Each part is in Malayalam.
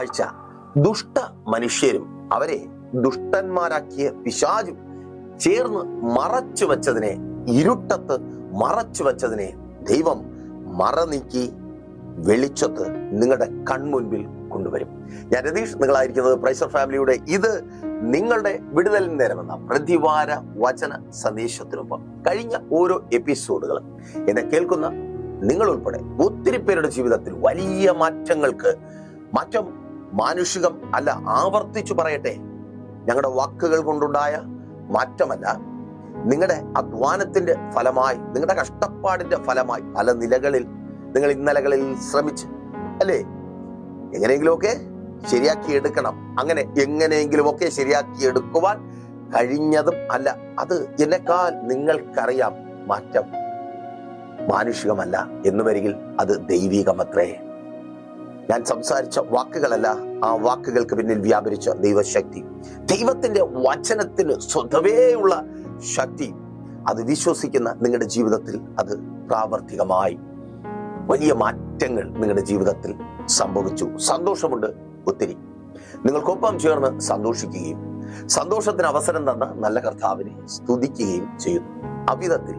ആഴ്ച ദുഷ്ട മനുഷ്യരും അവരെ ദുഷ്ടന്മാരാക്കിയ പിശാചും ചേർന്ന് മറച്ചു വെച്ചതിനെ, ഇരുട്ടത്ത് മറച്ചു വെച്ചതിനെ ദൈവം മറനീക്കി വെളിച്ചത്ത് നിങ്ങളുടെ കൺമുൻപിൽ കൊണ്ടുവരും. ഞാൻ രതീഷ്, നിങ്ങളായിരിക്കുന്നത് പ്രൈസർ ഫാമിലിയുടെ ഇത് നിങ്ങളുടെ വിടുതൽ നേരമെന്ന പ്രതിവാര വചന സന്ദേശത്തിനൊപ്പം കഴിഞ്ഞ ഓരോ എപ്പിസോഡുകളും എന്നെ കേൾക്കുന്ന നിങ്ങൾ ഉൾപ്പെടെ ഒത്തിരി പേരുടെ ജീവിതത്തിൽ വലിയ മാറ്റം മാനുഷികം അല്ല, ആവർത്തിച്ചു പറയട്ടെ, ഞങ്ങളുടെ വാക്കുകൾ കൊണ്ടുണ്ടായ മാറ്റമല്ല, നിങ്ങളുടെ അധ്വാനത്തിന്റെ ഫലമായി, നിങ്ങളുടെ കഷ്ടപ്പാടിന്റെ ഫലമായി പല നിലകളിൽ നിങ്ങൾ ഇന്നലകളിൽ ശ്രമിച്ച് അല്ലേ എങ്ങനെയെങ്കിലുമൊക്കെ ശരിയാക്കി എടുക്കണം. അങ്ങനെ എങ്ങനെയെങ്കിലുമൊക്കെ ശരിയാക്കി എടുക്കുവാൻ കഴിഞ്ഞതും അല്ല, അത് എന്നെക്കാൾ നിങ്ങൾക്കറിയാം. മാറ്റം മാനുഷികമല്ല എന്ന് വരികിൽ അത് ദൈവികമത്രേ. ഞാൻ സംസാരിച്ച വാക്കുകളല്ല, ആ വാക്കുകൾക്ക് പിന്നിൽ വ്യാപരിച്ച ദൈവശക്തി, ദൈവത്തിന്റെ വചനത്തിന് സ്വതവേയുള്ള ശക്തി, അത് വിശ്വസിക്കുന്ന നിങ്ങളുടെ ജീവിതത്തിൽ അത് പ്രാവർത്തികമായി വലിയ മാറ്റങ്ങൾ നിങ്ങളുടെ ജീവിതത്തിൽ സംഭവിച്ചു. സന്തോഷമുണ്ട് ഒത്തിരി. നിങ്ങൾക്കൊപ്പം ചേർന്ന് സന്തോഷിക്കുകയും സന്തോഷത്തിന് അവസരം തന്ന നല്ല കർത്താവിനെ സ്തുതിക്കുകയും ചെയ്യുന്നു. അവിധത്തിൽ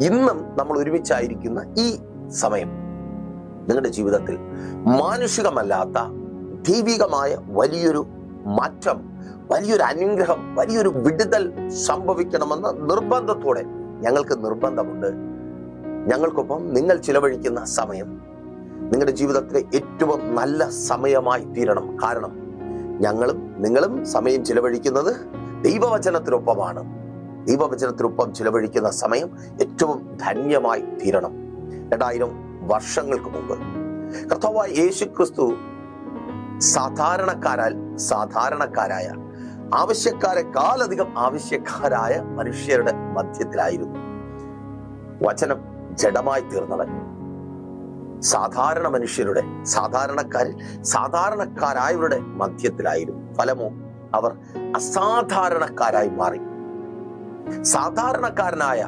ഇന്നും നമ്മൾ ഒരുമിച്ചായിരിക്കുന്ന ഈ സമയം നിങ്ങളുടെ ജീവിതത്തിൽ മാനുഷികമല്ലാത്ത ദൈവികമായ വലിയൊരു മാറ്റം, വലിയൊരു അനുഗ്രഹം, വലിയൊരു വിടുതൽ സംഭവിക്കണമെന്ന നിർബന്ധത്തോടെ ഞങ്ങൾക്ക് നിർബന്ധമുണ്ട്. ഞങ്ങൾക്കൊപ്പം നിങ്ങൾ ചിലവഴിക്കുന്ന സമയം നിങ്ങളുടെ ജീവിതത്തിലെ ഏറ്റവും നല്ല സമയമായി തീരണം. കാരണം ഞങ്ങളും നിങ്ങളും സമയം ചിലവഴിക്കുന്നത് ദൈവവചനത്തിനൊപ്പമാണ്. ദൈവവചനത്തിനൊപ്പം ചിലവഴിക്കുന്ന സമയം ഏറ്റവും ധന്യമായി തീരണം. 2000 വർഷങ്ങൾക്ക് മുമ്പ് കർത്താവായ യേശുക്രിസ്തു സാധാരണക്കാരായ ആവശ്യക്കാരെക്കാളധികം ആവശ്യക്കാരായ മനുഷ്യരുടെ മധ്യത്തിലായിരുന്നു. വചനം ജഡമായി തീർന്നവൻ സാധാരണ മനുഷ്യരുടെ, സാധാരണക്കാരായവരുടെ മധ്യത്തിലായിരുന്നു. ഫലമോ അവർ അസാധാരണക്കാരായി മാറി. സാധാരണക്കാരനായ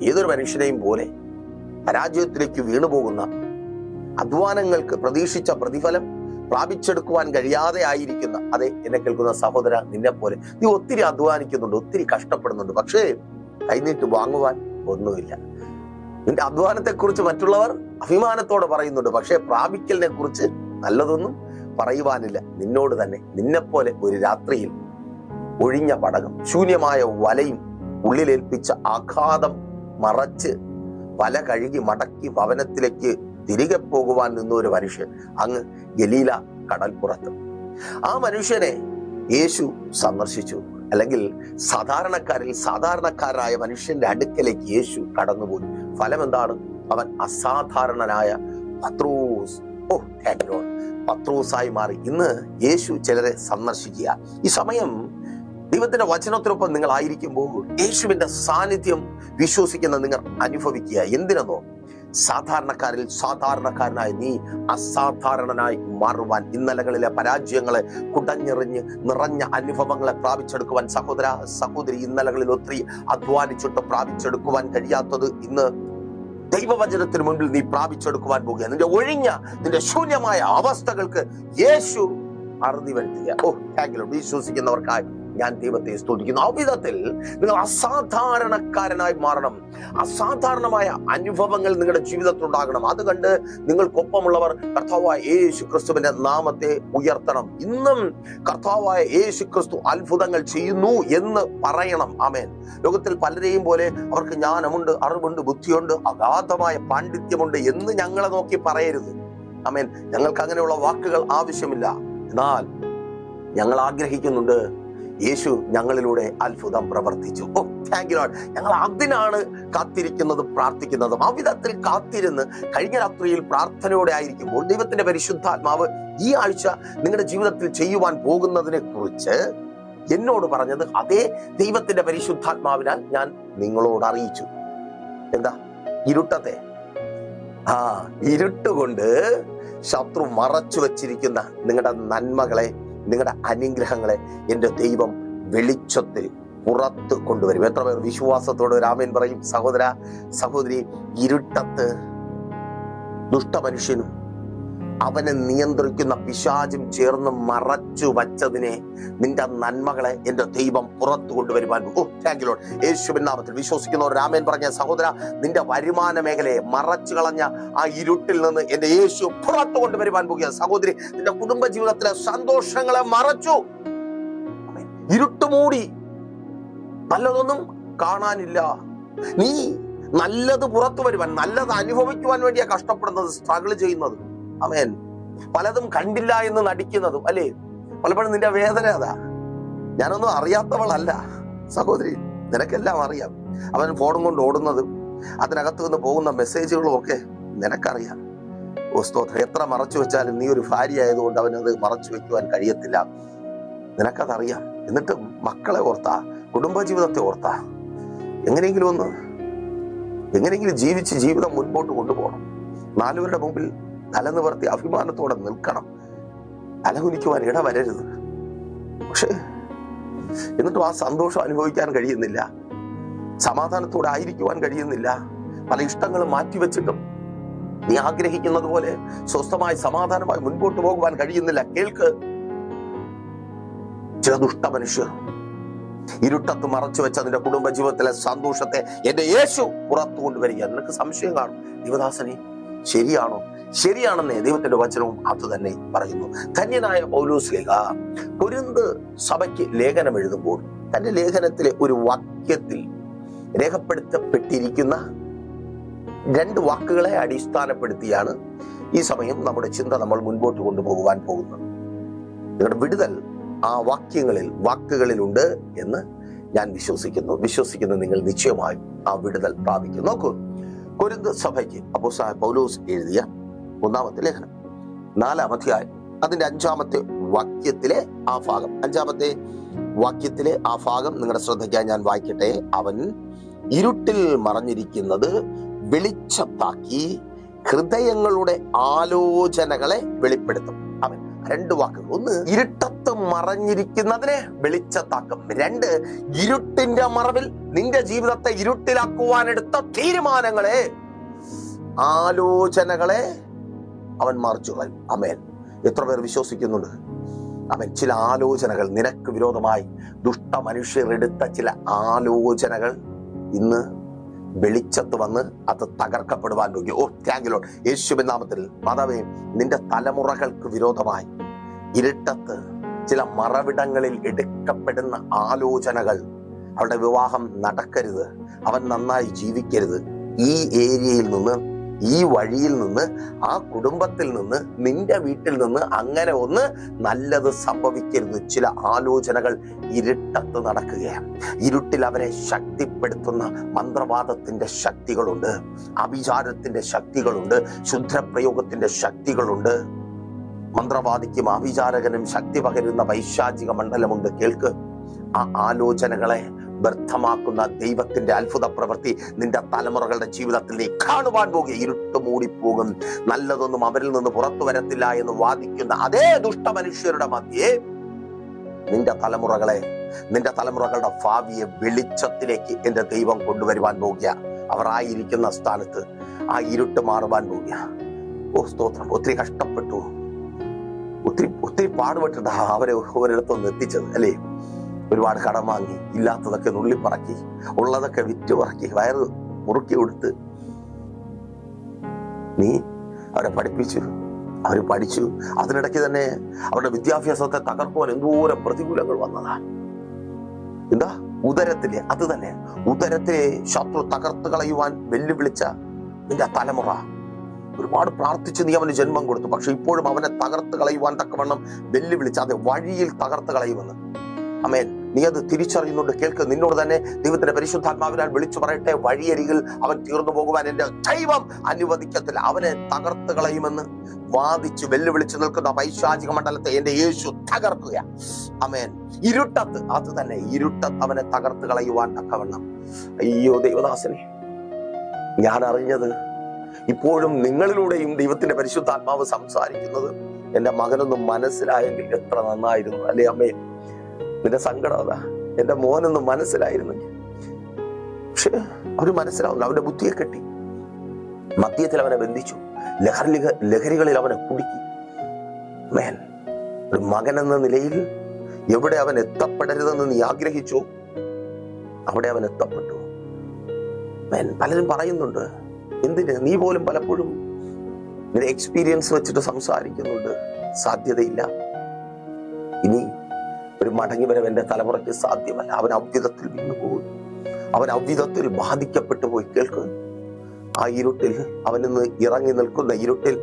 ഏതൊരു മനുഷ്യനെയും പോലെ പരാജയത്തിലേക്ക് വീണുപോകുന്ന, അധ്വാനങ്ങൾക്ക് പ്രതീക്ഷിച്ച പ്രതിഫലം പ്രാപിച്ചെടുക്കുവാൻ കഴിയാതെ ആയിരിക്കുന്ന, അതെ എന്നെ കേൾക്കുന്ന സഹോദര, നിന്നെ പോലെ നീ ഒത്തിരി അധ്വാനിക്കുന്നുണ്ട്, ഒത്തിരി കഷ്ടപ്പെടുന്നുണ്ട്, പക്ഷേ കൈനീട്ട് വാങ്ങുവാൻ ഒന്നുമില്ല. നിന്റെ അധ്വാനത്തെക്കുറിച്ച് മറ്റുള്ളവർ അഭിമാനത്തോടെ പറയുന്നുണ്ട്, പക്ഷേ പ്രാപിക്കലിനെ കുറിച്ച് നല്ലതൊന്നും പറയുവാനില്ല. നിന്നോട് തന്നെ നിന്നെപ്പോലെ ഒരു രാത്രിയിൽ ഒഴിഞ്ഞ പടകം, ശൂന്യമായ വലയും ഉള്ളിലേൽപ്പിച്ച ആഘാതം മറച്ച് വല കഴുകി മടക്കി ഭവനത്തിലേക്ക് തിരികെ പോകുവാൻ നിന്ന ഒരു മനുഷ്യൻ അങ്ങ് ഗലീല കടൽപ്പുറത്ത്. ആ മനുഷ്യനെ യേശു സന്ദർശിച്ചു. അല്ലെങ്കിൽ സാധാരണക്കാരായ മനുഷ്യന്റെ അടുക്കലേക്ക് യേശു കടന്നുപോയി. ഫലം എന്താണ്? അവൻ അസാധാരണനായ പത്രോസായി മാറി. ഇന്ന് യേശു ചിലരെ സന്ദർശിക്കുക. ഈ സമയം ദൈവത്തിന്റെ വചനത്തിനൊപ്പം നിങ്ങൾ ആയിരിക്കുമ്പോൾ യേശുവിന്റെ സാന്നിധ്യം വിശ്വസിക്കുന്ന നിങ്ങൾ അനുഭവിക്കുക. എന്തിനെന്നോ, സാധാരണക്കാരനായ നീ അസാധാരണനായി മാറുവാൻ, ഇന്നലകളിലെ പരാജയങ്ങളെ കുടഞ്ഞെറിഞ്ഞ് നിറഞ്ഞ അനുഭവങ്ങളെ പ്രാപിച്ചെടുക്കുവാൻ, സഹോദരി ഇന്നലകളിൽ ഒത്തിരി അധ്വാനിച്ചിട്ട് പ്രാപിച്ചെടുക്കുവാൻ കഴിയാത്തത് ഇന്ന് ദൈവവചനത്തിന് മുൻപിൽ നീ പ്രാപിച്ചെടുക്കുവാൻ പോകുക. നിന്റെ ശൂന്യമായ അവസ്ഥകൾക്ക് യേശു അറുതി വരുത്തുക. വിശ്വസിക്കുന്നവർക്കായി ഞാൻ ദൈവത്തെ സ്തുതിക്കുന്നു. ആ വിധത്തിൽ നിങ്ങൾ അസാധാരണക്കാരനായി മാറണം. അസാധാരണമായ അനുഭവങ്ങൾ നിങ്ങളുടെ ജീവിതത്തിൽ ഉണ്ടാകണം. അത് കണ്ട് നിങ്ങൾക്കൊപ്പമുള്ളവർ കർത്താവായ യേശു ക്രിസ്തുവിന്റെ നാമത്തെ ഉയർത്തണം. ഇന്നും കർത്താവായ യേശു ക്രിസ്തു അത്ഭുതങ്ങൾ ചെയ്യുന്നു എന്ന് പറയണം. ആമേൻ. ലോകത്തിൽ പലരെയും പോലെ അവർക്ക് ജ്ഞാനമുണ്ട്, അറിവുണ്ട്, ബുദ്ധിയുണ്ട്, അഗാധമായ പാണ്ഡിത്യമുണ്ട് എന്ന് ഞങ്ങളെ നോക്കി പറയരുത്. ആമേൻ. ഞങ്ങൾക്ക് അങ്ങനെയുള്ള വാക്കുകൾ ആവശ്യമില്ല. എന്നാൽ ഞങ്ങൾ ആഗ്രഹിക്കുന്നുണ്ട് യേശു ഞങ്ങളിലൂടെ അത്ഭുതം പ്രവർത്തിച്ചു. Thank you Lord. ഞങ്ങൾ അതിനാണ് കാത്തിരിക്കുന്നതും പ്രാർത്ഥിക്കുന്നതും. ആ വിധത്തിൽ കാത്തിരുന്ന് കഴിഞ്ഞ രാത്രിയിൽ പ്രാർത്ഥനയോടെ ആയിരിക്കുമ്പോൾ ദൈവത്തിന്റെ പരിശുദ്ധാത്മാവ് ഈ ആഴ്ച നിങ്ങളുടെ ജീവിതത്തിൽ ചെയ്യുവാൻ പോകുന്നതിനെ കുറിച്ച് എന്നോട് പറഞ്ഞത് അതേ ദൈവത്തിന്റെ പരിശുദ്ധാത്മാവിനാൽ ഞാൻ നിങ്ങളോട് അറിയിച്ചു. എന്താ? ഇരുട്ടുകൊണ്ട് ശത്രു മറച്ചു വച്ചിരിക്കുന്ന നിങ്ങളുടെ നന്മകളെ, നിങ്ങളുടെ അനുഗ്രഹങ്ങളെ എൻ്റെ ദൈവം വെളിച്ചത്തിൽ പുറത്ത് കൊണ്ടുവരും. എത്ര പേർ വിശ്വാസത്തോടെ രാമൻ പറയും? സഹോദരി, ഇരുട്ടത്ത് ദുഷ്ടമനുഷ്യനും അവനെ നിയന്ത്രിക്കുന്ന പിശാചും ചേർന്ന് മറച്ചു വച്ചതിനെ, നിന്റെ നന്മകളെ എന്റെ ദൈവം പുറത്തു കൊണ്ടുവരുവാൻ. Thank you Lord. യേശുവിൻ നാമത്തിൽ വിശ്വസിക്കുന്നവർ ആമേൻ പറഞ്ഞ സഹോദര, നിന്റെ വരുമാന മേഖലയെ മറച്ചു കളഞ്ഞ ആ ഇരുട്ടിൽ നിന്ന് എന്റെ യേശു പുറത്തു കൊണ്ടുവരുവാൻ പോകുക. സഹോദരി, നിന്റെ കുടുംബ ജീവിതത്തിലെ സന്തോഷങ്ങളെ മറച്ചു, ഇരുട്ട് മൂടി, നല്ലതൊന്നും കാണാനില്ല. നീ നല്ലത് പുറത്തു വരുവാൻ, നല്ലത് അനുഭവിക്കുവാൻ വേണ്ടിയാ കഷ്ടപ്പെടുന്നത്, സ്ട്രഗിൾ ചെയ്യുന്നത്. ആമേൻ. പലതും കണ്ടില്ല എന്ന് നടിക്കുന്നതും അല്ലേ? പലപ്പോഴും നിന്റെ വേദന അതാ. ഞാനൊന്നും അറിയാത്തവളല്ല സഹോദരി, നിനക്കെല്ലാം അറിയാം. അവൻ ഫോണും കൊണ്ട് ഓടുന്നതും അതിനകത്ത് നിന്ന് പോകുന്ന മെസ്സേജുകളും ഒക്കെ നിനക്കറിയാം. സ്തോത്രം. എത്ര മറച്ചു വെച്ചാലും നീ ഒരു ഭാര്യ ആയതുകൊണ്ട് അവനത് മറച്ചു വെക്കുവാൻ കഴിയത്തില്ല. നിനക്കതറിയാം. എന്നിട്ട് മക്കളെ ഓർത്താ, കുടുംബജീവിതത്തെ ഓർത്താ, എങ്ങനെയെങ്കിലും ജീവിച്ച് ജീവിതം മുൻപോട്ട് കൊണ്ടുപോകണം. 4 പേരുടെ മുമ്പിൽ തലനിവർത്തി അഭിമാനത്തോടെ നിൽക്കണം. തലകുനിക്കുവാൻ ഇടവരരുത്. പക്ഷേ എന്നിട്ടും ആ സന്തോഷം അനുഭവിക്കാൻ കഴിയുന്നില്ല, സമാധാനത്തോടെ ആയിരിക്കുവാൻ കഴിയുന്നില്ല. പല ഇഷ്ടങ്ങളും മാറ്റിവെച്ചിട്ടും നീ ആഗ്രഹിക്കുന്നത് പോലെ സ്വസ്ഥമായി സമാധാനമായി മുൻപോട്ട് പോകുവാൻ കഴിയുന്നില്ല. കേൾക്ക്, ചില ദുഷ്ട മനുഷ്യർ ഇരുട്ടത്ത് മറച്ചു വെച്ച നിന്റെ കുടുംബ ജീവിതത്തിലെ സന്തോഷത്തെ എന്റെ യേശു പുറത്തു കൊണ്ടുവരിക. നിനക്ക് സംശയം കാണും, ദൈവദാസനെ ശരിയാണോ? ശരിയാണെന്നേ ദൈവത്തിന്റെ വചനവും അത് തന്നെ പറയുന്നു. ധന്യനായ പൗലോസ്ലീഹ കൊരിന്ത് സഭയ്ക്ക് ലേഖനം എഴുതുമ്പോൾ തന്റെ ലേഖനത്തിലെ ഒരു വാക്യത്തിൽ രേഖപ്പെടുത്തപ്പെട്ടിരിക്കുന്ന 2 വാക്കുകളെ അടിസ്ഥാനപ്പെടുത്തിയാണ് ഈ സമയം നമ്മുടെ ചിന്ത നമ്മൾ മുൻപോട്ട് കൊണ്ടുപോകുവാൻ പോകുന്നത്. നിങ്ങളുടെ വിടുതൽ ആ വാക്കുകളിലുണ്ട് എന്ന് ഞാൻ വിശ്വസിക്കുന്നു. നിങ്ങൾ നിശ്ചയമായും ആ വിടുതൽ പ്രാപിക്കും. നോക്കൂ, കൊരിന്ത് സഭയ്ക്ക് അപ്പോസ്തലനായ പൗലോസ് എഴുതിയ 1-ാമത്തെ ലേഖനം 4-ാം അധ്യായം അതിന്റെ 5-ാമത്തെ വാക്യത്തിലെ ആ ഭാഗം, 5-ാമത്തെ വാക്യത്തിലെ ആ ഭാഗം നിങ്ങളുടെ ശ്രദ്ധയ്ക്കായി ഞാൻ വായിക്കട്ടെ. അവൻ ഇരുട്ടിൽ മറഞ്ഞിരിക്കുന്നത് വെളിച്ചത്താക്കി ഹൃദയങ്ങളുടെ ആലോചനകളെ വെളിപ്പെടുത്തും. അവൻ 2 വാക്കുകൾ. 1, ഇരുട്ടത്ത് മറഞ്ഞിരിക്കുന്നതിനെ വെളിച്ചത്താക്കും. 2, ഇരുട്ടിന്റെ മറവിൽ നിന്റെ ജീവിതത്തെ ഇരുട്ടിലാക്കുവാനെടുത്ത തീരുമാനങ്ങളെ, ആലോചനകളെ അവൻ മറിച്ചു കളയും. ആമേൻ. എത്ര പേർ വിശ്വസിക്കുന്നുണ്ട്? അവൻ ചില ആലോചനകൾ, നിനക്ക് വിരോധമായി ദുഷ്ട മനുഷ്യർ എടുത്ത ചില ആലോചനകൾ ഇന്ന് വെളിച്ചത്ത് വന്ന് അത് തകർക്കപ്പെടുവാൻ നോക്കി. Thank you Lord. യേശുവിൻ നാമത്തിൽ മാതാവേ, നിന്റെ തലമുറകൾക്ക് വിരോധമായി ഇരുട്ടത്ത് ചില മറവിടങ്ങളിൽ എടുക്കപ്പെടുന്ന ആലോചനകൾ, അവളുടെ വിവാഹം നടക്കരുത്, അവൻ നന്നായി ജീവിക്കരുത്, ഈ ഏരിയയിൽ നിന്ന്, ഈ വഴിയിൽ നിന്ന്, ആ കുടുംബത്തിൽ നിന്ന്, നിന്റെ വീട്ടിൽ നിന്ന് അങ്ങനെ ഒന്ന് നല്ലത് സംഭവിക്കരുത്. ചില ആലോചനകൾ ഇരുട്ടത്ത് നടക്കുകയാണ്. ഇരുട്ടിൽ അവരെ ശക്തിപ്പെടുത്തുന്ന മന്ത്രവാദത്തിന്റെ ശക്തികളുണ്ട്, അഭിചാരത്തിന്റെ ശക്തികളുണ്ട്, ശുദ്രപ്രയോഗത്തിന്റെ ശക്തികളുണ്ട്. മന്ത്രവാദിക്കും അഭിചാരകനും ശക്തി പകരുന്ന പൈശാചിക മണ്ഡലമുണ്ട്. കേൾക്ക്, ആ ആലോചനകളെ വ്യർത്ഥമാക്കുന്ന ദൈവത്തിന്റെ അത്ഭുത പ്രവൃത്തി നിന്റെ തലമുറകളുടെ ജീവിതത്തിൽ നീ കാണുവാൻ പോകുക. ഇരുട്ട് മൂടിപ്പോകും, നല്ലതൊന്നും അവരിൽ നിന്ന് പുറത്തു വരത്തില്ല എന്ന് വാദിക്കുന്ന അതേ ദുഷ്ട മനുഷ്യരുടെ മധ്യേ നിന്റെ തലമുറകളുടെ ഭാവിയെ വെളിച്ചത്തിലേക്ക് എന്റെ ദൈവം കൊണ്ടുവരുവാൻ പോകുക. അവർ ആയിരിക്കുന്ന സ്ഥാനത്ത് ആ ഇരുട്ട് മാറുവാൻ പോകുക. സ്തോത്രം. ഒത്തിരി കഷ്ടപ്പെട്ടു, ഒത്തിരി പാടുപെട്ടിട്ട് അവരെ ഒരിടത്തൊന്ന് എത്തിച്ചത് അല്ലേ? ഒരുപാട് കടം വാങ്ങി, ഇല്ലാത്തതൊക്കെ നുള്ളിപ്പറക്കി, ഉള്ളതൊക്കെ വിറ്റുപറക്കി, വയറ് മുറുക്കി കൊടുത്ത് നീ അവരെ പഠിപ്പിച്ചു, അവർ പഠിച്ചു. അതിനിടയ്ക്ക് തന്നെ അവരുടെ വിദ്യാഭ്യാസത്തെ തകർക്കുവാൻ എന്തോരം പ്രതികൂലങ്ങൾ വന്നതാ. എന്താ? ഉദരത്തിലെ ശത്രു തകർത്ത് കളയുവാൻ വെല്ലുവിളിച്ച നിന്റെ തലമുറ. ഒരുപാട് പ്രാർത്ഥിച്ച് നീ അവന് ജന്മം കൊടുത്തു. പക്ഷെ ഇപ്പോഴും അവനെ തകർത്ത് കളയുവാൻ തക്കവണ്ണം വെല്ലുവിളിച്ച് അത് വഴിയിൽ തകർത്ത് കളയുമെന്ന്. ആമേൻ. നീ അത് തിരിച്ചറിയുന്നുണ്ട്. കേൾക്ക്, നിന്നോട് തന്നെ ദൈവത്തിന്റെ പരിശുദ്ധാത്മാവിനാൽ വിളിച്ചു പറയട്ടെ, വഴിയരികിൽ അവൻ തീർന്നു പോകുവാൻ എന്റെ ദൈവം അനുവദിക്കത്തില്ല. അവനെ തകർത്ത് കളയുമെന്ന് വാദിച്ച് വെല്ലുവിളിച്ച് നിൽക്കുന്ന പൈശാചിക മണ്ഡലത്തെ എന്റെ യേശു തകർക്കുക. ആമേൻ. ഇരുട്ടത്ത് അവനെ തകർത്ത് കളയുവാൻ തക്കവണ്ണം. അയ്യോ ദൈവദാസനെ, ഞാൻ അറിഞ്ഞത് ഇപ്പോഴും നിങ്ങളിലൂടെയും ദൈവത്തിന്റെ പരിശുദ്ധാത്മാവ് സംസാരിക്കുന്നത് എന്റെ മകനൊന്നും മനസ്സിലായെങ്കിൽ എത്ര നന്നായിരുന്നു അല്ലേ അമ്മേ? നിന്റെ സങ്കടം അതാ. എന്റെ മോനൊന്നും മനസ്സിലായിരുന്നെങ്കിൽ. പക്ഷെ അവന് മനസ്സിലാവുന്നു. അവന്റെ ബുദ്ധിയെ കെട്ടി, മദ്യത്തിൽ അവനെ ബന്ധിച്ചു, ലഹരികളിൽ അവനെ കുടുക്കി. മേൻ, ഒരു മകൻ എന്ന നിലയിൽ എവിടെ അവൻ എത്തപ്പെടരുതെന്ന് നീ ആഗ്രഹിച്ചു, അവിടെ അവൻ എത്തപ്പെട്ടു. മേൻ, പലരും പറയുന്നുണ്ട്, എന്തിന്? നീ പോലും പലപ്പോഴും നിന്റെ എക്സ്പീരിയൻസ് വെച്ചിട്ട് സംസാരിക്കുന്നുണ്ട്. സാധ്യതയില്ല, ഇനി ഒരു മടങ്ങി വരവന്റെ തലമുറയ്ക്ക് സാധ്യമല്ല. അവൻ അവ്യതത്തിൽ വീണുപോയി, അവൻ അവ്യതത്തിൽ ബാധിക്കപ്പെട്ടു പോയി. കേൾക്ക്, ആ ഇരുട്ടിൽ, അവനിന്ന് ഇറങ്ങി നിൽക്കുന്ന ഇരുട്ടിൽ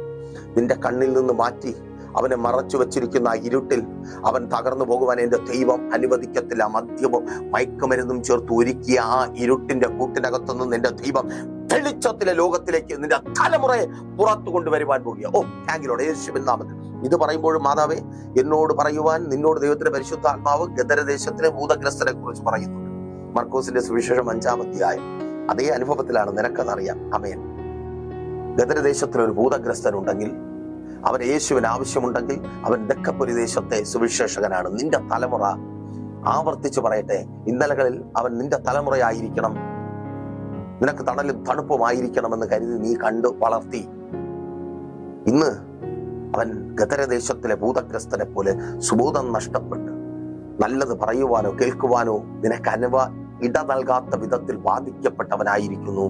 നിന്റെ കണ്ണിൽ നിന്ന് മാറ്റി അവനെ മറച്ചു വെച്ചിരിക്കുന്ന ആ ഇരുട്ടിൽ അവൻ തകർന്നു പോകുവാൻ എന്റെ ദൈവം അനുവദിക്കത്തില്ല. മദ്യവും മയക്കുമരുന്നും ചേർത്ത് ഒരുക്കിയ ആ ഇരുട്ടിന്റെ കൂട്ടിനകത്തുനിന്ന് നിന്റെ ദൈവം വെളിച്ചത്തിലെ ലോകത്തിലേക്ക് നിന്റെ തലമുറയെ പുറത്തു കൊണ്ടുവരുവാൻ പോകുക. ഓ, താങ്കിലോട് യേശുവിൻ നാമത്തിൽ ഇത് പറയുമ്പോഴും മാതാവേ, എന്നോട് പറയുവാൻ നിന്നോട് ദൈവത്തിന്റെ പരിശുദ്ധാത്മാവ് ഗദരദേശത്തിലെ ഭൂതഗ്രസ്തരെ കുറിച്ച് പറയുന്നുണ്ട്. മർക്കോസിന്റെ സുവിശേഷം 5-ാം അധ്യായം. അതേ അനുഭവത്തിലാണ്, നിനക്കതറിയാം. ആമേൻ. ഗദരദേശത്തിൽ ഒരു ഭൂതഗ്രസ്തനുണ്ടെങ്കിൽ, അവൻ യേശുവിന് ആവശ്യമുണ്ടെങ്കിൽ, അവൻ ദക്കപ്പൊരി ദേശത്തെ സുവിശേഷകനാണ്. നിന്റെ തലമുറ, ആവർത്തിച്ച് പറയട്ടെ, ഇന്നലകളിൽ അവൻ നിന്റെ തലമുറയായിരിക്കണം, നിനക്ക് തണലും തണുപ്പുമായിരിക്കണമെന്ന് കരുതി നീ കണ്ടു വളർത്തി. ഇന്ന് അവൻ ഗദരദേശത്തിലെ ഭൂതഗ്രസ്തനെ പോലെ സുബോധം നഷ്ടപ്പെട്ട് നല്ലത് പറയുവാനോ കേൾക്കുവാനോ നിനക്ക് ഇട നൽകാത്ത വിധത്തിൽ ബാധിക്കപ്പെട്ടവനായിരിക്കുന്നു.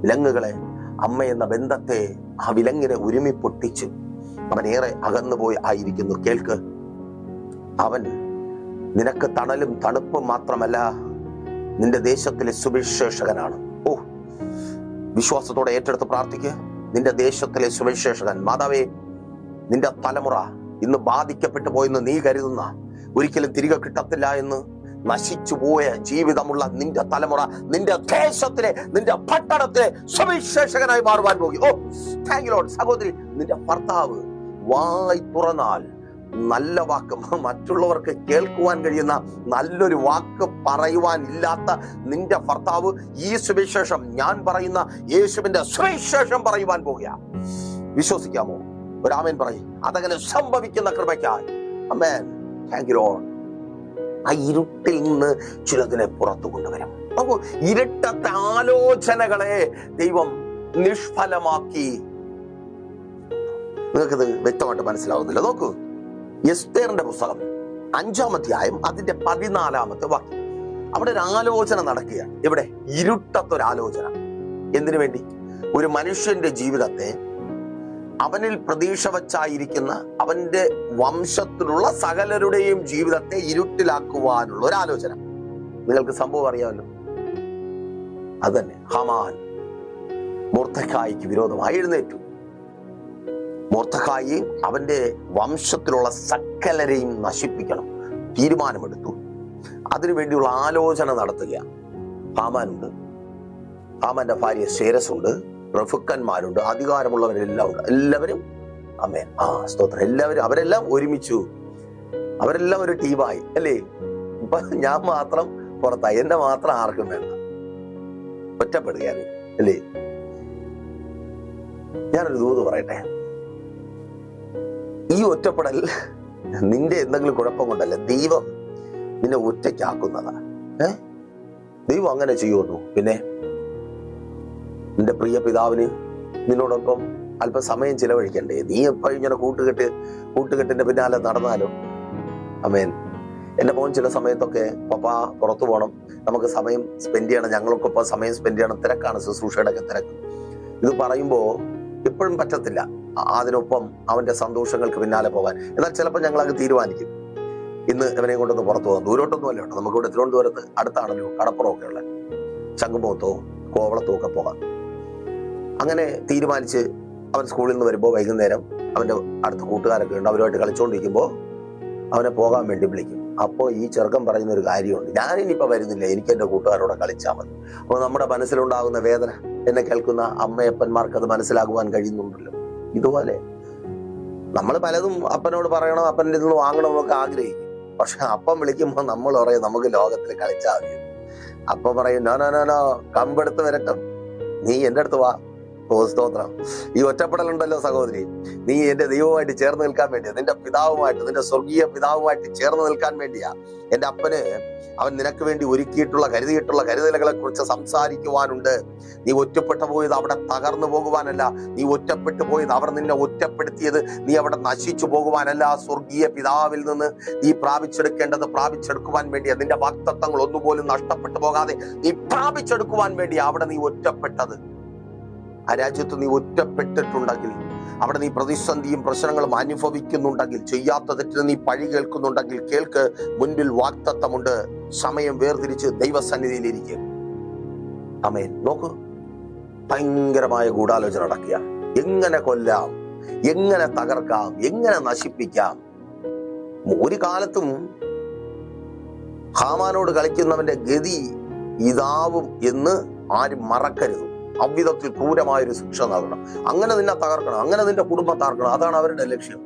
വിലങ്ങുകളെ, അമ്മ എന്ന ബന്ധത്തെ, ആ വിലങ്ങിനെ ഉരുമി പൊട്ടിച്ച് അവൻ ഏറെ അകന്നുപോയി ആയിരിക്കുന്നു. കേൾക്ക്, അവൻ നിനക്ക് തണലും തണുപ്പും മാത്രമല്ല, നിന്റെ ദേശത്തിലെ സുവിശേഷകനാണ്. ഓ, വിശ്വാസത്തോടെ ഏറ്റെടുത്ത് പ്രാർത്ഥിക്കുക. നിന്റെ ദേശത്തിലെ സുവിശേഷകൻ. മാതാവേ, നിന്റെ തലമുറ ഇന്ന് ബാധിക്കപ്പെട്ടു പോയെന്ന് നീ കരുതുന്ന, ഒരിക്കലും തിരികെ കിട്ടത്തില്ല എന്ന് നശിച്ചു പോയ ജീവിതമുള്ള നിന്റെ തലമുറ നിന്റെ ദേശത്തിലെ, നിന്റെ പട്ടണത്തിലെ സുവിശേഷകനായി മാറുവാൻ പോകും. ഓ, താങ്ക് യു ലോർഡ്. സഹോദരി, നിന്റെ ഭർത്താവ് വായി തുറന്നാൽ നല്ല വാക്ക്, മറ്റുള്ളവർക്ക് കേൾക്കുവാൻ കഴിയുന്ന നല്ലൊരു വാക്ക് പറയുവാൻ ഇല്ലാത്ത നിന്റെ ഭർത്താവ് ഈ സുവിശേഷം, ഞാൻ പറയുന്ന യേശുവിന്റെ സുവിശേഷം പറയുവാൻ പോകുക. വിശ്വസിക്കാമോ? ഒരു ആമേൻ പറയും. അതങ്ങനെ സംഭവിക്കുന്ന കൃപയ്ക്കായി ആമേൻ. Thank you Lord. ആ ഇരുട്ടിൽ നിന്ന് ചിലതിനെ പുറത്തു കൊണ്ടുവരും. നോക്കൂ, ഇരുട്ടത്തെ ആലോചനകളെ ദൈവം നിഷ്ഫലമാക്കി. നിങ്ങൾക്കിത് വ്യക്തമായിട്ട് മനസ്സിലാവുന്നില്ല? നോക്കൂ, എസ്തേറിന്റെ പുസ്തകം 5-ാം അധ്യായം അതിന്റെ 14-ാമത്തെ വാക്യം. അവിടെ ഒരു ആലോചന നടക്കുകയാണ്. ഇവിടെ ഇരുട്ടത്തൊരാലോചന. എന്തിനു വേണ്ടി? ഒരു മനുഷ്യന്റെ ജീവിതത്തെ, അവനിൽ പ്രതീക്ഷ വച്ചായിരിക്കുന്ന അവന്റെ വംശത്തിലുള്ള സകലരുടെയും ജീവിതത്തെ ഇരുട്ടിലാക്കുവാനുള്ള ഒരു ആലോചന. നിങ്ങൾക്ക് സംഭവം അറിയാമല്ലോ. അത് തന്നെ, ഹാമാൻ മൊർദെഖായിക്ക് വിരോധമായി എഴുന്നേറ്റു. മൊർദെഖായി അവന്റെ വംശത്തിലുള്ള സകലരെയും നശിപ്പിക്കണം തീരുമാനമെടുത്തു. അതിനുവേണ്ടിയുള്ള ആലോചന നടത്തുകയാണ്. ഹാമാനുണ്ട്, ഹാമാന്റെ ഭാര്യ ശേരസുണ്ട്, പ്രഭുക്കന്മാരുണ്ട്, അധികാരമുള്ളവരെല്ലാം ഉണ്ട്. എല്ലാവരും ആമേൻ, സ്തോത്രം, എല്ലാവരും അവരെല്ലാം ഒരുമിച്ചു. അവരെല്ലാം ഒരു ടീമായി, അല്ലേ? ഇപ്പൊ ഞാൻ മാത്രം പുറത്തായി, എന്നെ മാത്രം ആർക്കും വേണ്ട, ഒറ്റപ്പെടുകയാണ്, അല്ലേ? ഞാനൊരു ദൂത് പറയട്ടെ. ഈ ഒറ്റപ്പെടൽ നിന്റെ എന്തെങ്കിലും കുഴപ്പം കൊണ്ടല്ല, ദൈവം നിന്നെ ഒറ്റയ്ക്കാക്കുന്നതാണ്. ദൈവം അങ്ങനെ ചെയ്യുന്നു. പിന്നെ നിന്റെ പ്രിയ പിതാവിന് നിന്നോടൊപ്പം അല്പസമയം ചിലവഴിക്കണ്ടേ? നീ എപ്പോഴും ഇങ്ങനെ കൂട്ടുകെട്ടിന്റെ പിന്നാലെ നടന്നാലോ? ആമേൻ. എന്റെ മോൻ ചില സമയത്തൊക്കെ, പപ്പാ പുറത്തു പോകണം, നമുക്ക് സമയം സ്പെൻഡ് ചെയ്യണം, ഞങ്ങൾക്കൊപ്പം സമയം സ്പെൻഡ് ചെയ്യണം, തിരക്കാണ്, ശുശ്രൂഷയുടെ ഒക്കെ തിരക്ക്. ഇത് പറയുമ്പോ എപ്പോഴും പറ്റത്തില്ല അതിനൊപ്പം അവന്റെ സന്തോഷങ്ങൾക്ക് പിന്നാലെ പോകാൻ. എന്നാൽ ചിലപ്പോൾ ഞങ്ങളങ്ങ് തീരുമാനിക്കും, ഇന്ന് ഇവനെ കൊണ്ടൊന്ന് പുറത്തു പോകാം. ദൂരോട്ടൊന്നും അല്ല കേട്ടോ, നമുക്കിവിടെ തിരുവനന്തപുരത്ത് അടുത്താണല്ലോ കടപ്പുറമൊക്കെ ഉള്ളത്, ശംഖുമുഖത്തോ കോവളത്തോ ഒക്കെ പോകാം. അങ്ങനെ തീരുമാനിച്ച് അവൻ സ്കൂളിൽ നിന്ന് വരുമ്പോൾ വൈകുന്നേരം അവന്റെ അടുത്ത കൂട്ടുകാരൊക്കെ ഉണ്ട്, അവരുമായിട്ട് കളിച്ചുകൊണ്ടിരിക്കുമ്പോൾ അവനെ പോകാൻ വേണ്ടി വിളിക്കും. അപ്പോൾ ഈ ചെറുക്കൻ പറയുന്ന ഒരു കാര്യമുണ്ട്, ഞാനിനിയിപ്പോൾ വരുന്നില്ല, എനിക്ക് എൻ്റെ കൂട്ടുകാരോടെ കളിച്ചാൽ മതി. അപ്പോൾ നമ്മുടെ മനസ്സിലുണ്ടാകുന്ന വേദന എന്നെ കേൾക്കുന്ന അമ്മയപ്പന്മാർക്ക് അത് മനസ്സിലാകുവാൻ കഴിയുന്നുണ്ടല്ലോ. ഇതുപോലെ നമ്മൾ പലതും അപ്പനോട് പറയണം, അപ്പൻ്റെ നിന്ന് വാങ്ങണമെന്നൊക്കെ ആഗ്രഹിക്കും. പക്ഷെ അപ്പം വിളിക്കുമ്പോൾ നമ്മൾ പറയും നമുക്ക് ലോകത്തിൽ കളിച്ചാൽ മതി. അപ്പൊ പറയും നോ നോ നോ നോ, കമ്പെടുത്ത് വരട്ടെ, നീ എൻ്റെ അടുത്ത് വാ, ഓ സ്തോത്രം. ഈ ഒറ്റപ്പെടലുണ്ടല്ലോ സഹോദരി, നീ എന്റെ ദൈവവുമായിട്ട് ചേർന്ന് നിൽക്കാൻ വേണ്ടിയാ, നിന്റെ പിതാവുമായിട്ട്, നിന്റെ സ്വർഗീയ പിതാവുമായിട്ട് ചേർന്ന് നിൽക്കാൻ വേണ്ടിയാ. എന്റെ അപ്പന് അവൻ നിനക്ക് വേണ്ടി ഒരുക്കിയിട്ടുള്ള കരുതലുകളെ കുറിച്ച് സംസാരിക്കുവാനുണ്ട്. നീ ഒറ്റപ്പെട്ടു പോയത് അവിടെ തകർന്നു പോകുവാനല്ല, നീ ഒറ്റപ്പെട്ടു പോയത് അവർ നിന്നെ ഒറ്റപ്പെടുത്തിയത് നീ അവിടെ നശിച്ചു പോകുവാനല്ല. സ്വർഗീയ പിതാവിൽ നിന്ന് നീ പ്രാപിച്ചെടുക്കേണ്ടത് പ്രാപിച്ചെടുക്കുവാൻ വേണ്ടിയാ. നിന്റെ വാഗ്ദത്തങ്ങൾ ഒന്നുപോലും നഷ്ടപ്പെട്ടു പോകാതെ നീ പ്രാപിച്ചെടുക്കുവാൻ വേണ്ടിയാ അവിടെ നീ ഒറ്റപ്പെട്ടത്. ആ രാജ്യത്ത് നീ ഒറ്റപ്പെട്ടിട്ടുണ്ടെങ്കിൽ, അവിടെ നീ പ്രതിസന്ധിയും പ്രശ്നങ്ങളും അനുഭവിക്കുന്നുണ്ടെങ്കിൽ, ചെയ്യാത്ത തെറ്റിന് നീ പഴി കേൾക്കുന്നുണ്ടെങ്കിൽ, കേൾക്ക്, മുൻപിൽ വാഗ്ദത്തമുണ്ട്. സമയം വേർതിരിച്ച് ദൈവസന്നിധിയിലിരിക്കുക. ആമേൻ. നോക്കൂ, ഭയങ്കരമായ ഗൂഢാലോചന നടക്കുക. എങ്ങനെ കൊല്ലാം, എങ്ങനെ തകർക്കാം, എങ്ങനെ നശിപ്പിക്കാം. ഒരു കാലത്തും ഹാമാനോട് കളിക്കുന്നവന്റെ ഗതി ഇതാവും എന്ന് ആരും മറക്കരുത്. അவ்விധത്തിൽ ക്രൂരമായൊരു ശിക്ഷ നൽകണം. അങ്ങനെ നിന്നെ തകർക്കണം, അങ്ങനെ നിന്റെ കുടുംബം തകർക്കണം. അതാണ് അവരുടെ ലക്ഷ്യം.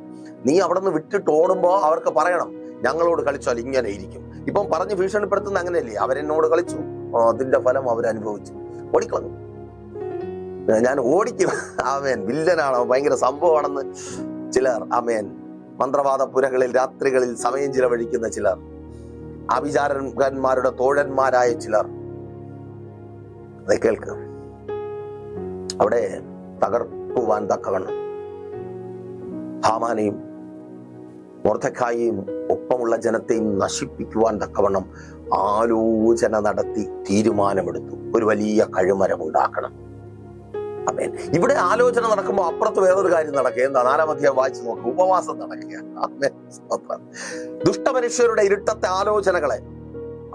നീ അവിടെ നിന്ന് വിട്ടിട്ട് ഓടുമ്പോ അവർക്ക് പറയണം, ഞങ്ങളോട് കളിച്ചാൽ ഇങ്ങനെ ഇരിക്കും. ഇപ്പം പറഞ്ഞ് ഭീഷണിപ്പെടുത്തുന്ന അങ്ങനെയല്ലേ? അവരെന്നോട് കളിച്ചു, അതിന്റെ ഫലം അവരനുഭവിച്ചു, ഓടിക്കളഞ്ഞു. ഞാൻ ഓടിക്കും. ആമേൻ. വില്ലനാണോ, ഭയങ്കര സംഭവമാണെന്ന് ചിലർ, ആമേൻ, മന്ത്രവാദ പുരകളിൽ രാത്രികളിൽ സമയം ചിലവഴിക്കുന്ന ചിലർ, അഭിചാരകന്മാരുടെ തോഴന്മാരായ ചിലർ, അത് കേൾക്ക്. അവിടെ തകർക്കുവാൻ തക്കവണ്ണം ഹാമാനെയും മൊർദെഖായിയും ഒപ്പമുള്ള ജനത്തെയും നശിപ്പിക്കുവാൻ തക്കവണ്ണം ആലോചന നടത്തി തീരുമാനമെടുത്തു. ഒരു വലിയ കഴുമരം ഉണ്ടാക്കണം. ആമേൻ. ഇവിടെ ആലോചന നടക്കുമ്പോൾ അപ്പുറത്ത് വേറൊരു കാര്യം നടക്കുക. എന്താ? 4-ാം അധ്യായം വായിച്ചു നോക്കുക. ഉപവാസം നടക്കുക. ആമേൻ. ദുഷ്ടമനുഷ്യരുടെ ഇരുട്ടത്തെ ആലോചനകളെ,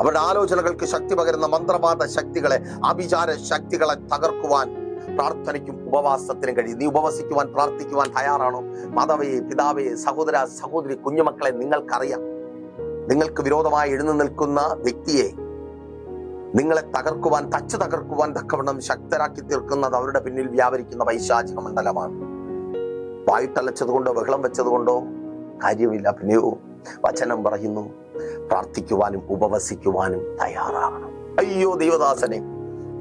അവരുടെ ആലോചനകൾക്ക് ശക്തി പകരുന്ന മന്ത്രവാദ ശക്തികളെ, അഭിചാര ശക്തികളെ തകർക്കുവാൻ പ്രാർത്ഥനയ്ക്കും ഉപവാസത്തിനും കഴിയും. നീ ഉപവസിക്കുവാൻ, പ്രാർത്ഥിക്കുവാൻ തയ്യാറാണോ? മാതാവേ, പിതാവേ, സഹോദര, സഹോദരി, കുഞ്ഞുമക്കളെ, നിങ്ങൾക്കറിയാം, നിങ്ങൾക്ക് വിരോധമായി എഴുന്നു നിൽക്കുന്ന വ്യക്തിയെ നിങ്ങളെ തകർക്കുവാൻ, തകർക്കുവാൻ തക്കവണ്ണം ശക്തരാക്കി തീർക്കുന്നത് അവരുടെ പിന്നിൽ വ്യാപരിക്കുന്ന പൈശാചിക മണ്ഡലമാണ്. വായിട്ടലച്ചതുകൊണ്ടോ ബഹളം വെച്ചതുകൊണ്ടോ കാര്യമില്ല. പിന്നെയോ വചനം പറയുന്നു, പ്രാർത്ഥിക്കുവാനും ഉപവസിക്കുവാനും തയ്യാറാകണം. അയ്യോ ദൈവദാസനെ,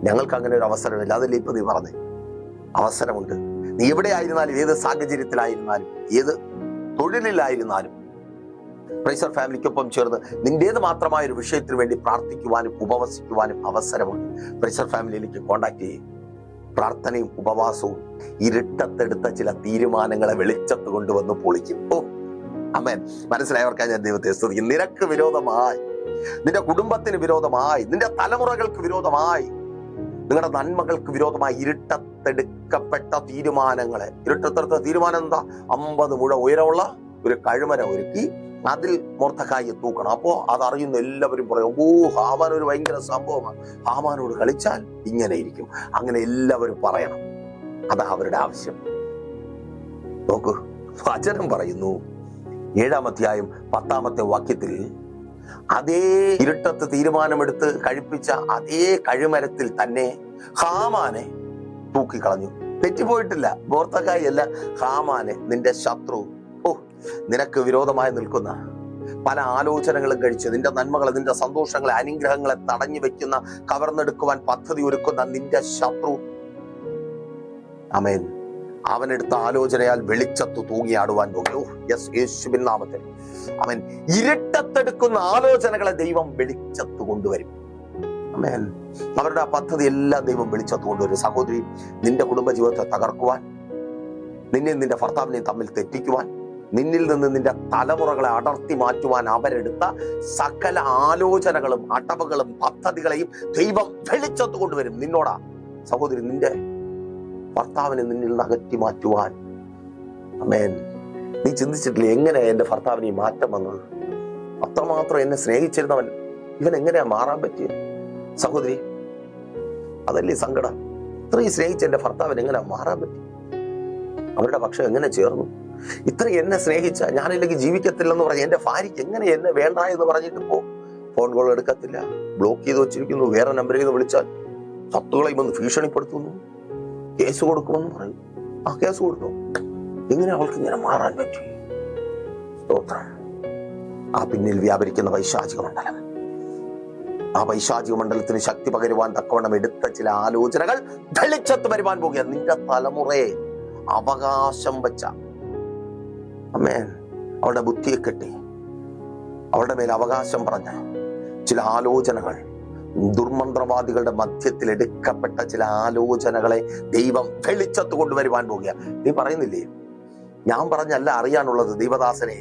ഞങ്ങൾക്ക് അങ്ങനെ ഒരു അവസരമില്ല. അതല്ലേ ഇപ്പൊ നീ പറഞ്ഞേ, അവസരമുണ്ട്. നീ എവിടെ ആയിരുന്നാലും, ഏത് സാഹചര്യത്തിലായിരുന്നാലും, ഏത് തൊഴിലിലായിരുന്നാലും, പ്രൈസർ ഫാമിലിക്കൊപ്പം ചേർന്ന് നിന്റേത് മാത്രമായ ഒരു വിഷയത്തിന് വേണ്ടി പ്രാർത്ഥിക്കുവാനും ഉപവസിക്കുവാനും അവസരമുണ്ട്. പ്രൈസർ ഫാമിലിയിലേക്ക് കോണ്ടാക്ട് ചെയ്യും. പ്രാർത്ഥനയും ഉപവാസവും ഇരുട്ടത്തെടുത്ത ചില തീരുമാനങ്ങളെ വെളിച്ചത്ത് കൊണ്ടുവന്ന് പൊളിക്കും. ഓ ആമേൻ. മനസ്സിലായവർക്കായി ഞാൻ ദൈവത്തെ സ്തുതിക്കും. നിനക്ക് വിരോധമായി, നിന്റെ കുടുംബത്തിന് വിരോധമായി, നിന്റെ തലമുറകൾക്ക് വിരോധമായി, നിങ്ങളുടെ നന്മകൾക്ക് വിരോധമായി ഇരുട്ടത്തെടുക്കപ്പെട്ട തീരുമാനങ്ങളെ, ഇരുട്ടത്തെടുത്ത തീരുമാനം എന്താ? 50 മുഴ ഉയരമുള്ള ഒരു കഴുമരം ഒരുക്കി അതിൽ മൊർദെഖായിയെ തൂക്കണം. അപ്പോ അതറിയുന്ന എല്ലാവരും പറയും, ഓ ഹാമാൻ ഒരു ഭയങ്കര സംഭവമാണ്, ഹാമാനോട് കളിച്ചാൽ ഇങ്ങനെ ഇരിക്കും. അങ്ങനെ എല്ലാവരും പറയണം. അതാ അവരുടെ ആവശ്യം. നോക്കൂ, വചനം പറയുന്നു 7-ാം അധ്യായം 10-ാമത്തെ വാക്യത്തിൽ, അതേ ഇരുട്ടത്ത് തീരുമാനമെടുത്ത് കഴിപ്പിച്ച അതേ കഴുമരത്തിൽ തന്നെ ഹാമാനെ തൂക്കിക്കളഞ്ഞു. തെറ്റിപ്പോയിട്ടില്ല. മൊർദെഖായി അല്ല, ഹാമാനെ, നിന്റെ ശത്രു. ഓ, നിനക്ക് വിരോധമായി നിൽക്കുന്ന, പല ആലോചനകളും കഴിച്ച് നിന്റെ നന്മകളെ, നിന്റെ സന്തോഷങ്ങളെ, അനുഗ്രഹങ്ങളെ തടഞ്ഞു വെക്കുന്ന, കവർന്നെടുക്കുവാൻ പദ്ധതി ഒരുക്കുന്ന നിന്റെ ശത്രു, ആമേൻ, അവനെടുത്ത ആലോചനയാൽ വെളിച്ചത്ത് തൂങ്ങിയാടുവാൻ പോകുന്നു. യെസ്, യേശുവിൻ നാമത്തിൽ. അവൻ ഇരുട്ടത്തെടുക്കുന്ന ആലോചനകളെ ദൈവം വെളിച്ചത്ത് കൊണ്ടുവരും. ആമേൻ. അവരുടെ ആ പദ്ധതി എല്ലാം ദൈവം വെളിച്ചത്ത് കൊണ്ടുവരും. സഹോദരി, നിന്റെ കുടുംബജീവിതത്തെ തകർക്കുവാൻ, നിന്നെ നിന്റെ ഭർത്താവിനെയും തമ്മിൽ തെറ്റിക്കുവാൻ, നിന്നിൽ നിന്ന് നിന്റെ തലമുറകളെ അടർത്തി മാറ്റുവാൻ അവരെടുത്ത സകല ആലോചനകളും അടവുകളും പദ്ധതികളെയും ദൈവം വെളിച്ചത്ത് കൊണ്ടുവരും. നിന്നോടാ സഹോദരി, നിന്റെ ഭർത്താവിനെ നിന്നിൽ നിന്ന് അകറ്റി മാറ്റുവാൻ. ആമേൻ. നീ ചിന്തിച്ചിട്ടില്ലേ എങ്ങനെ എന്റെ ഭർത്താവിന് ഈ മാറ്റം വന്നത്? അത്രമാത്രം എന്നെ സ്നേഹിച്ചിരുന്നവൻ ഇവൻ എങ്ങനെയാ മാറാൻ പറ്റിയത്? സഹോദരി, അതല്ലേ സങ്കടം. ഇത്രയും സ്നേഹിച്ച എന്റെ ഭർത്താവിന് എങ്ങനെയാ മാറാൻ പറ്റി? അവരുടെ പക്ഷം എങ്ങനെ ചേർന്നു? ഇത്രയും എന്നെ സ്നേഹിച്ച, ഞാനില്ലെങ്കിൽ ജീവിക്കത്തില്ലെന്ന് പറഞ്ഞ എന്റെ ഭാര്യയ്ക്ക് എങ്ങനെ എന്നെ വേണ്ട എന്ന് പറഞ്ഞിട്ട് ഫോൺ കോൾ എടുക്കത്തില്ല, ബ്ലോക്ക് ചെയ്ത് വെച്ചിരിക്കുന്നു, വേറെ നമ്പറിൽ നിന്ന് വിളിച്ചാൽ സത്തുകളെ വന്ന് ഭീഷണിപ്പെടുത്തുന്നു, കേസ് കൊടുക്കുമെന്ന് പറയും. ആ കേസ് കൊടുത്തു. എങ്ങനെ അവൾക്ക് ഇങ്ങനെ മാറാൻ പറ്റി? സ്തോത്രം. ആ പിന്നിൽ വ്യാപരിക്കുന്ന പൈശാചിക മണ്ഡലം ആ പൈശാചിക മണ്ഡലത്തിന് ശക്തി പകരുവാൻ തക്കവണ്ണം എടുത്ത ചില ആലോചനകൾ വെളിച്ചത്ത് വരുവാൻ പോകുക. നിന്റെ തലമുറയെ അവകാശം വെച്ച ആമേൻ അവളുടെ ബുദ്ധിയെ കെട്ടി അവളുടെ മേൽ അവകാശം പറഞ്ഞ ചില ആലോചനകൾ, ദുർമന്ത്രവാദികളുടെ മധ്യത്തിൽ എടുക്കപ്പെട്ട ചില ആലോചനകളെ ദൈവം വെളിച്ചത്ത് കൊണ്ടുവരുവാൻ പോകുക. നീ പറയുന്നില്ലേ, ഞാൻ പറഞ്ഞല്ല അറിയാനുള്ളത് ദൈവദാസനെ,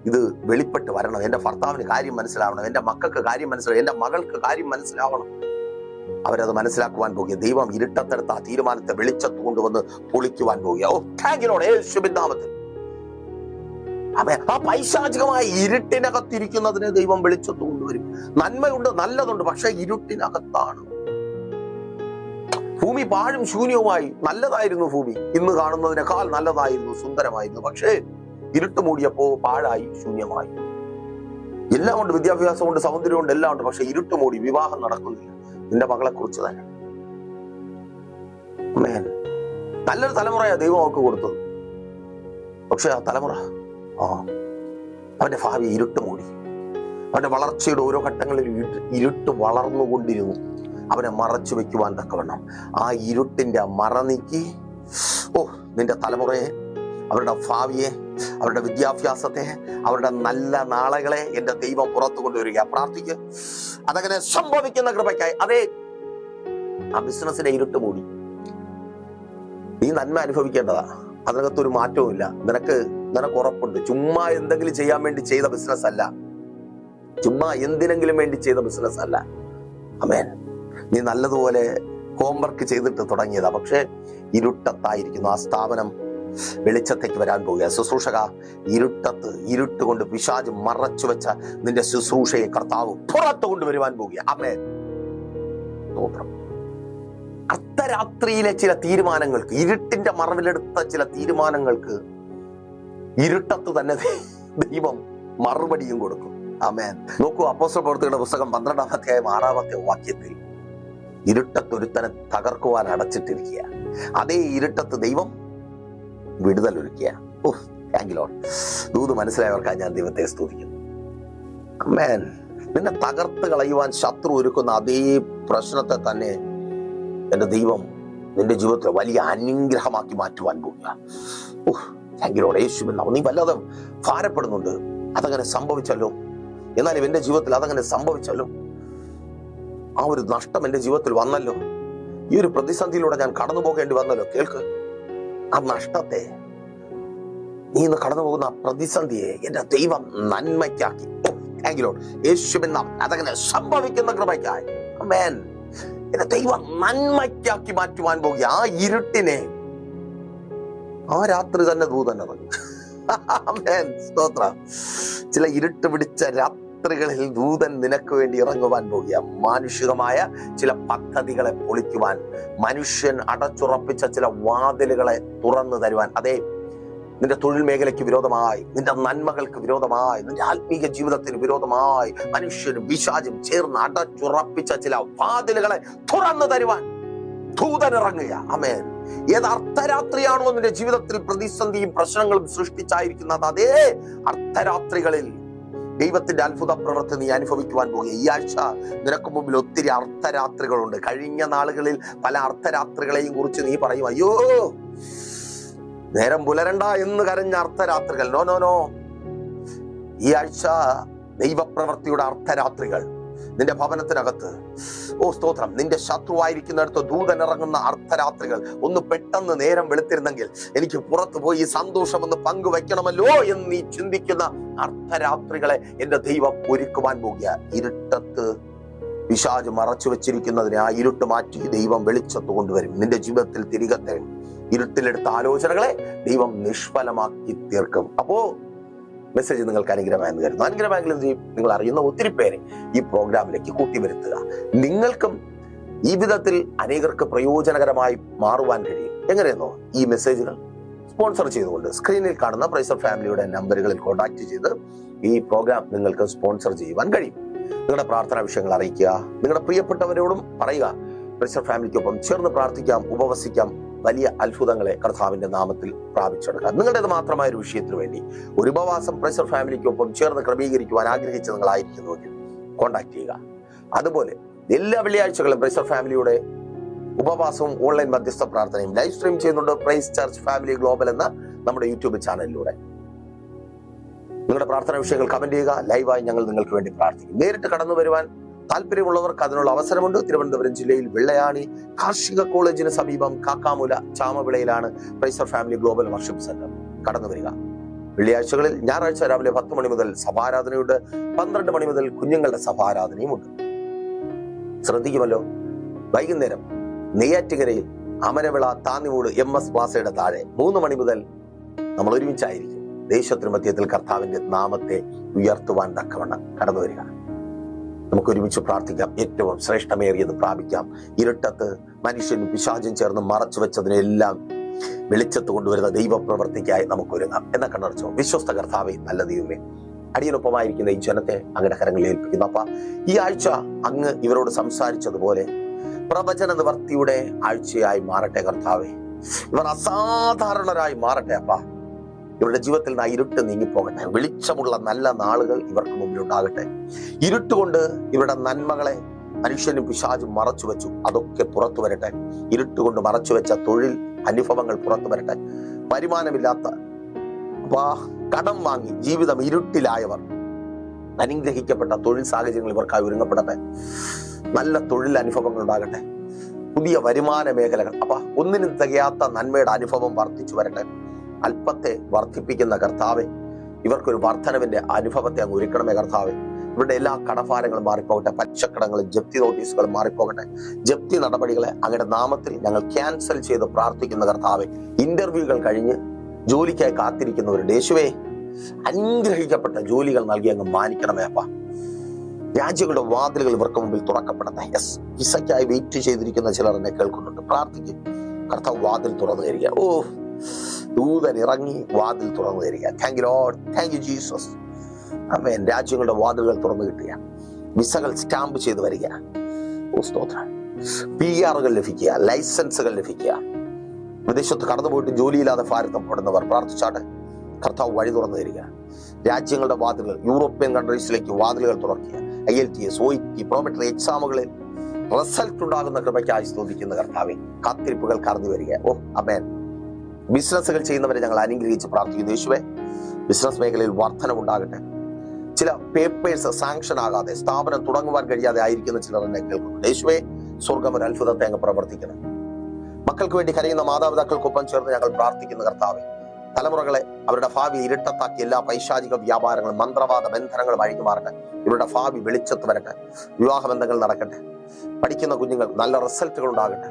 ഇത് വെളിപ്പെട്ട് വരണം. എന്റെ ഭർത്താവിന് കാര്യം മനസ്സിലാവണം, എന്റെ മക്കൾക്ക് കാര്യം മനസ്സിലാവണം, എന്റെ മകൾക്ക് കാര്യം മനസ്സിലാവണം. അവരത് മനസ്സിലാക്കുവാൻ പോകുക. ദൈവം ഇരുട്ടത്തെടുത്ത ആ തീരുമാനത്തെ വെളിച്ചത്ത് കൊണ്ടുവന്ന് പൊളിക്കുവാൻ പോകുക. ഓ താങ്കിലോട് യേശുവിൻ നാമത്തിൽ. ആ പൈശാചികമായ ഇരുട്ടിനകത്തിരിക്കുന്നതിനെ ദൈവം വെളിച്ചത്ത് കൊണ്ടുവരും. നന്മയുണ്ട്, നല്ലതുണ്ട്, പക്ഷെ ഇരുട്ടിനകത്താണ്. ഭൂമി പാഴും ശൂന്യവുമായി. നല്ലതായിരുന്നു ഭൂമി, ഇന്ന് കാണുന്നതിനേക്കാൾ നല്ലതായിരുന്നു, സുന്ദരമായിരുന്നു. പക്ഷേ ഇരുട്ട് മൂടിയപ്പോ പാഴായി, ശൂന്യമായി. എല്ലാം കൊണ്ട്, വിദ്യാഭ്യാസം കൊണ്ട്, സൗന്ദര്യം കൊണ്ട്, എല്ലാം ഉണ്ട്. പക്ഷെ ഇരുട്ട് മൂടി, വിവാഹം നടക്കുന്നില്ല. നിന്റെ മകളെ കുറിച്ച് തന്നെ. നല്ലൊരു തലമുറയാ ദൈവം അവർക്ക് കൊടുത്തത്. പക്ഷെ ആ തലമുറ അവന്റെ ഭാവി ഇരുട്ട് മൂടി. അവന്റെ വളർച്ചയുടെ ഓരോ ഘട്ടങ്ങളിൽ ഇരുട്ട് വളർന്നുകൊണ്ടിരുന്നു. അവനെ മറച്ചു വെക്കുവാൻ തക്കവണ്ണം ആ ഇരുട്ടിന്റെ മറ നീക്കി, നിന്റെ തലമുറയെ, അവരുടെ ഭാവിയെ, അവരുടെ വിദ്യാഭ്യാസത്തെ, അവരുടെ നല്ല നാളുകളെ എന്റെ ദൈവം പുറത്തു കൊണ്ടുവരിക. പ്രാർത്ഥിക്കുക, അതങ്ങനെ സംഭവിക്കുന്ന കൃപയ്ക്കായി. അതേ, ആ ബിസിനസിന്റെ ഇരുട്ട് മൂടി. നീ നന്മ അനുഭവിക്കേണ്ടതാ, അതിനകത്തൊരു മാറ്റവും ഇല്ല. നിനക്ക് ഉറപ്പുണ്ട്. ചുമ്മാ എന്തെങ്കിലും ചെയ്യാൻ വേണ്ടി ചെയ്ത ബിസിനസ് അല്ല, ചുമ്മാ എന്തിനെങ്കിലും വേണ്ടി ചെയ്ത ബിസിനസ് അല്ല. ആമേൻ. നീ നല്ലതുപോലെ ഹോംവർക്ക് ചെയ്തിട്ട് തുടങ്ങിയതാ, പക്ഷെ ഇരുട്ടത്തായിരിക്കുന്നു. ആ സ്ഥാപനം വെളിച്ചത്തേക്ക് വരാൻ പോവുക. ശുശ്രൂഷക, ഇരുട്ട് കൊണ്ട് പിശാച് മറച്ചു വെച്ച നിന്റെ ശുശ്രൂഷയെ കർത്താവ് പുറത്തു കൊണ്ടുവരുവാൻ പോവുക. ആമേൻ. അർദ്ധരാത്രിയിലെ ചില തീരുമാനങ്ങൾക്ക്, ഇരുട്ടിന്റെ മറവിലെടുത്ത ചില തീരുമാനങ്ങൾക്ക് ഇരുട്ടത്ത് തന്നെ ദൈവം മറുപടിയും കൊടുക്കും. ആമേൻ. നോക്കൂ, അപ്പോസ്തല പ്രവൃത്തികളുടെ പുസ്തകം 12-ാം അധ്യായം 6-ാമത്തെ വാക്യത്തിൽ ഇരുട്ടത്തൊരുത്തനെ തകർക്കുവാൻ അടച്ചിട്ടിരിക്കുക. അതേ ഇരുട്ടത്ത് ദൈവം വിടുതൽ ഒരുക്കുക. Thank you Lord. ദൂത് മനസ്സിലായവർക്കായി ഞാൻ ദൈവത്തെ സ്തുതിക്കുന്നു. ആമേൻ. നിന്നെ തകർത്ത് കളയുവാൻ ശത്രു ഒരുക്കുന്ന അതേ പ്രശ്നത്തെ തന്നെ എന്റെ ദൈവം നിന്റെ ജീവിതത്തിൽ വലിയ അനുഗ്രഹമാക്കി മാറ്റുവാൻ പോവുക. Thank you Lord. യേശുവിൻ നാമത്തിൽ. നീ വല്ലാതെ ഭാരപ്പെടുന്നുണ്ട്, അതങ്ങനെ സംഭവിച്ചല്ലോ, എന്നാലും എന്റെ ജീവിതത്തിൽ അതങ്ങനെ സംഭവിച്ചല്ലോ, ആ ഒരു നഷ്ടം എന്റെ ജീവിതത്തിൽ വന്നല്ലോ, ഈ ഒരു പ്രതിസന്ധിയിലൂടെ ഞാൻ കടന്നു പോകേണ്ടി വന്നല്ലോ. കേൾക്ക്, ആ നഷ്ടത്തെ, നീ ഇന്ന് കടന്നു പോകുന്ന ആ പ്രതിസന്ധിയെ എന്റെ ദൈവം നന്മയ്ക്കാക്കി. Thank you Lord. യേശുവിൻ നാമത്തിൽ അതങ്ങനെ സംഭവിക്കുന്ന കൃപയ്ക്കായി. ആമേൻ. എന്റെ ദൈവം നന്മയ്ക്കാക്കി മാറ്റുവാൻ പോകുക. ആ ഇരുട്ടിനെ ആ രാത്രി തന്നെ ദൂതൻ ഇറങ്ങി. സ്തോത്രം. ചില ഇരുട്ട് പിടിച്ച രാത്രികളിൽ ദൂതൻ നിനക്ക് വേണ്ടി ഇറങ്ങുവാൻ പോകുക. മാനുഷികമായ ചില പദ്ധതികളെ പൊളിക്കുവാൻ, മനുഷ്യൻ അടച്ചുറപ്പിച്ച ചില വാതിലുകളെ തുറന്നു തരുവാൻ. അതേ, നിന്റെ തൊഴിൽ മേഖലയ്ക്ക് വിരോധമായി, നിന്റെ നന്മകൾക്ക് വിരോധമായി, നിന്റെ ആത്മീക ജീവിതത്തിന് വിരോധമായി മനുഷ്യനും പിശാചും ചേർന്ന് അടച്ചുറപ്പിച്ച ചില വാതിലുകളെ തുറന്നു തരുവാൻ ദൂതൻ ഇറങ്ങുക. ആമേൻ. ഏത് അർദ്ധരാത്രിയാണോ നിന്റെ ജീവിതത്തിൽ പ്രതിസന്ധിയും പ്രശ്നങ്ങളും സൃഷ്ടിച്ചായിരിക്കുന്നത്, അതേ അർദ്ധരാത്രികളിൽ ദൈവത്തിന്റെ അത്ഭുത പ്രവൃത്തി നീ അനുഭവിക്കുവാൻ പോകുക. ഈ ആഴ്ച നിനക്ക് മുമ്പിൽ ഒത്തിരി അർദ്ധരാത്രികളുണ്ട്. കഴിഞ്ഞ നാളുകളിൽ പല അർദ്ധരാത്രികളെയും കുറിച്ച് നീ പറയും, അയ്യോ നേരം പുലരണ്ട എന്ന് കരഞ്ഞ അർദ്ധരാത്രികൾ. നോ. ഈ ആഴ്ച ദൈവപ്രവൃത്തിയുടെ അർദ്ധരാത്രികൾ നിന്റെ ഭവനത്തിനകത്ത്. സ്തോത്രം. നിന്റെ ശത്രുവായിരിക്കുന്നിടത്ത് ദൂതൻ ഇറങ്ങുന്ന അർദ്ധരാത്രികൾ. ഒന്ന് പെട്ടെന്ന് നേരം വെളുത്തിരുന്നെങ്കിൽ എനിക്ക് പുറത്തു പോയി ഈ സന്തോഷം ഒന്ന് പങ്കുവെക്കണമല്ലോ എന്ന് നീ ചിന്തിക്കുന്ന അർദ്ധരാത്രികളെ എന്റെ ദൈവം ഒരുക്കുവാൻ പോകുക. ഇരുട്ടത്ത് പിശാച് മറച്ചു വെച്ചിരിക്കുന്നതിനെ ആ ഇരുട്ട് മാറ്റി ദൈവം വെളിച്ചത്ത് കൊണ്ടുവരും. നിന്റെ ജീവിതത്തിൽ തിരികെ തരും. ഇരുട്ടിലെടുത്ത ആലോചനകളെ ദൈവം നിഷ്ഫലമാക്കി തീർക്കും. അപ്പോ മെസ്സേജ് നിങ്ങൾക്ക് അനുഗ്രഹമായെന്ന് കരുതുന്നു. അനുഗ്രഹമെങ്കിലും നിങ്ങൾ അറിയുന്ന ഒത്തിരി പേരെ ഈ പ്രോഗ്രാമിലേക്ക് കൂട്ടിവരുത്തുക. നിങ്ങൾക്കും ഈ വിധത്തിൽ അനേകർക്ക് പ്രയോജനകരമായി മാറുവാൻ കഴിയും. എങ്ങനെയെന്നോ, ഈ മെസ്സേജുകൾ സ്പോൺസർ ചെയ്തുകൊണ്ട് സ്ക്രീനിൽ കാണുന്ന പ്രൈസർ ഫാമിലിയുടെ നമ്പറുകളിൽ കോൺടാക്ട് ചെയ്ത് ഈ പ്രോഗ്രാം നിങ്ങൾക്ക് സ്പോൺസർ ചെയ്യുവാൻ കഴിയും. നിങ്ങളുടെ പ്രാർത്ഥനാ വിഷയങ്ങൾ അറിയിക്കുക. നിങ്ങളുടെ പ്രിയപ്പെട്ടവരോടും പറയുക, പ്രൈസർ ഫാമിലിക്കൊപ്പം ചേർന്ന് പ്രാർത്ഥിക്കാം, ഉപവസിക്കാം, വലിയ അത്ഭുതങ്ങളെ കർത്താവിന്റെ നാമത്തിൽ പ്രാപിച്ചെടുക്കാം. നിങ്ങളുടേത് മാത്രമായ ഒരു വിഷയത്തിന് വേണ്ടി ഒരു ഉപവാസം പ്രൈസർ ഫാമിലിക്കൊപ്പം ചേർന്ന് ക്രമീകരിക്കുവാൻ ആഗ്രഹിച്ച് നിങ്ങളായിരിക്കുന്നുവെങ്കിൽ കോൺടാക്ട് ചെയ്യുക. അതുപോലെ എല്ലാ വെള്ളിയാഴ്ചകളും പ്രൈസർ ഫാമിലിയുടെ ഉപവാസവും ഓൺലൈൻ മധ്യസ്ഥ പ്രാർത്ഥനയും ലൈവ് സ്ട്രീം ചെയ്യുന്നുണ്ട് പ്രൈസ് ചർച്ച് ഫാമിലി ഗ്ലോബൽ എന്ന നമ്മുടെ യൂട്യൂബ് ചാനലിലൂടെ. നിങ്ങളുടെ പ്രാർത്ഥനാ വിഷയങ്ങൾ കമന്റ് ചെയ്യുക. ലൈവായി ഞങ്ങൾ നിങ്ങൾക്ക് വേണ്ടി പ്രാർത്ഥിക്കും. നേരിട്ട് കടന്നു വരുവാൻ താല്പര്യമുള്ളവർക്ക് അതിനുള്ള അവസരമുണ്ട്. തിരുവനന്തപുരം ജില്ലയിൽ വെള്ളയാണി കാർഷിക കോളേജിന് സമീപം കാക്കാമുല ചാമവിളയിലാണ് Praiser Family Global Worship Centre. കടന്നു വരിക. വെള്ളിയാഴ്ചകളിൽ ഞായറാഴ്ച രാവിലെ 10 മണി മുതൽ സഭാരാധനയുണ്ട്. 12 മണി മുതൽ കുഞ്ഞുങ്ങളുടെ സഭാരാധനയും ഉണ്ട്. ശ്രദ്ധിക്കുമല്ലോ. വൈകുന്നേരം നെയ്യാറ്റുകരയിൽ അമരവിള താന്നിമൂട് MS പ്ലാസയുടെ താഴെ 3 മണി മുതൽ നമ്മൾ ഒരുമിച്ചായിരിക്കും. ദേശത്തിന് മധ്യത്തിൽ കർത്താവിന്റെ നാമത്തെ ഉയർത്തുവാൻ തക്കവണ്ണം കടന്നു വരിക. നമുക്ക് ഒരുമിച്ച് പ്രാർത്ഥിക്കാം. ഏറ്റവും ശ്രേഷ്ഠമേറിയത് പ്രാപിക്കാം. ഇരുട്ടത്ത് മനുഷ്യനും പിശാചും ചേർന്ന് മറച്ചു വെച്ചതിനെല്ലാം വെളിച്ചത്ത് കൊണ്ടുവരുന്ന ദൈവപ്രവൃത്തിക്കായി നമുക്ക് ഒരുങ്ങാം. എന്ന കണ്ണടച്ചോ. വിശ്വസ്ത കർത്താവേ, നല്ല ദൈവമേ, അടിയനൊപ്പമായിരിക്കുന്ന ഈ ജനത്തെ അങ്ങയുടെ കരങ്ങളിൽ ഏൽപ്പിക്കുന്നു. അപ്പ ഈ ആഴ്ച അങ്ങ് ഇവരോട് സംസാരിച്ചതുപോലെ പ്രവചന നിവർത്തിയുടെ ആഴ്ചയായി മാറട്ടെ കർത്താവേ. ഇവർ അസാധാരണരായി മാറട്ടെ അപ്പ. ഇവരുടെ ജീവിതത്തിൽ നിന്ന് ഇരുട്ട് നീങ്ങിപ്പോകട്ടെ. വെളിച്ചമുള്ള നല്ല നാളുകൾ ഇവർക്ക് മുമ്പിൽ ഉണ്ടാകട്ടെ. ഇരുട്ടുകൊണ്ട് ഇവരുടെ നന്മകളെ മനുഷ്യനും പിശാചും മറച്ചു വെച്ചു, അതൊക്കെ പുറത്തു വരട്ടെ. ഇരുട്ടുകൊണ്ട് മറച്ചു വെച്ച തൊഴിൽ അനുഭവങ്ങൾ പുറത്തു വരട്ടെ. വരുമാനമില്ലാത്ത കടം വാങ്ങി ജീവിതം ഇരുട്ടിലായവർ അനുഗ്രഹിക്കപ്പെട്ട തൊഴിൽ സാഹചര്യങ്ങൾ ഇവർക്കായി ഒരുങ്ങപ്പെടട്ടെ. നല്ല തൊഴിൽ അനുഭവങ്ങൾ ഉണ്ടാകട്ടെ. പുതിയ വരുമാന മേഖലകൾ ഒന്നിനും തികയാത്ത നന്മയുടെ അനുഭവം വർദ്ധിച്ചു വരട്ടെ. അല്പത്തെ വർദ്ധിപ്പിക്കുന്ന കർത്താവെ, ഇവർക്കൊരു വർധനവിന്റെ അനുഭവത്തെ അങ്ങ് ഒരുക്കണമേ കർത്താവെ. ഇവരുടെ എല്ലാ കടഭാരങ്ങളും മാറിപ്പോകട്ടെ. പച്ചക്കടങ്ങളും ജപ്തി നോട്ടീസുകളും മാറിപ്പോകട്ടെ. ജപ്തി നടപടികളെ അങ്ങയുടെ നാമത്തിൽ ഞങ്ങൾ ക്യാൻസൽ ചെയ്ത് പ്രാർത്ഥിക്കുന്ന കർത്താവെ. ഇന്റർവ്യൂകൾ കഴിഞ്ഞ് ജോലിക്കായി കാത്തിരിക്കുന്നവരുടെ യേശുവേ, അനുഗ്രഹിക്കപ്പെട്ട ജോലികൾ നൽകി അങ്ങ് മാനിക്കണമേ അപ്പ. രാജ്യങ്ങളുടെ വാതിലുകൾ ഇവർക്ക് മുമ്പിൽ തുറക്കപ്പെടട്ടെ. വിസയ്ക്കായി വെയിറ്റ് ചെയ്തിരിക്കുന്ന ചിലർ എന്നെ കേൾക്കുന്നുണ്ട്. പ്രാർത്ഥിക്കും. കർത്താവ് വാതിൽ തുറന്നു തരിക. ദൂതൻ ഇറങ്ങി വാതിൽ തുറന്നു തരിക. Thank you Lord, thank you Jesus. അവൻ രാജ്യങ്ങളുടെ വാതിലുകൾ തുറന്നു കിട്ടുക. വിസകൾ സ്റ്റാമ്പ് ചെയ്ത് വരിക. സ്തോത്രം. PR ലഭിക്കുക, ലൈസൻസുകൾ ലഭിക്കുക. വിദേശത്ത് കടന്നുപോയിട്ട് ജോലിയില്ലാതെ ഭാരതപ്പെടുന്നവർ പ്രാർത്ഥിച്ചാട്ടെ. കർത്താവ് വഴി തുറന്നു തരിക. രാജ്യങ്ങളുടെ വാതിലുകൾ, യൂറോപ്യൻ കൺട്രീസിലേക്ക് വാതിലുകൾ തുറക്കുക. IELTS, OET, പ്രോമെട്രി എക്സാമുകളിൽ റിസൾട്ട് ഉണ്ടാകുന്ന കൃപയ്ക്കായി സ്തുതിക്കുന്ന കർത്താവെ. കാത്തിരിപ്പുകൾ കടന്നു വരിക. അമേൻ. ബിസിനസ്സുകൾ ചെയ്യുന്നവരെ ഞങ്ങൾ അനുഗ്രഹിച്ച് പ്രാർത്ഥിക്കുന്നു യേശുവേ. ബിസിനസ് മേഖലയിൽ വർധനമുണ്ടാകട്ടെ. ചില പേപ്പേഴ്സ് സാങ്ഷൻ ആകാതെ സ്ഥാപനം തുടങ്ങുവാൻ കഴിയാതെ ആയിരിക്കുന്ന ചിലർ എന്നെ കേൾക്കുന്നു. യേശുവേ, സ്വർഗം ഒരു അത്ഭുതത്തെ അങ്ങ് പ്രവർത്തിക്കണം. മക്കൾക്ക് വേണ്ടി കരയുന്ന മാതാപിതാക്കൾക്കൊപ്പം ചേർന്ന് ഞങ്ങൾ പ്രാർത്ഥിക്കുന്ന കർത്താവെ. തലമുറകളെ അവരുടെ ഭാവി ഇരുട്ടത്താക്കി എല്ലാ പൈശാചിക വ്യാപാരങ്ങളും മന്ത്രവാദ ബന്ധനങ്ങളും അഴിഞ്ഞു മാറട്ടെ. ഇവരുടെ ഭാവി വെളിച്ചത്ത് വരട്ടെ. വിവാഹബന്ധങ്ങൾ നടക്കട്ടെ. പഠിക്കുന്ന കുഞ്ഞുങ്ങൾ നല്ല റിസൾട്ടുകൾ ഉണ്ടാകട്ടെ.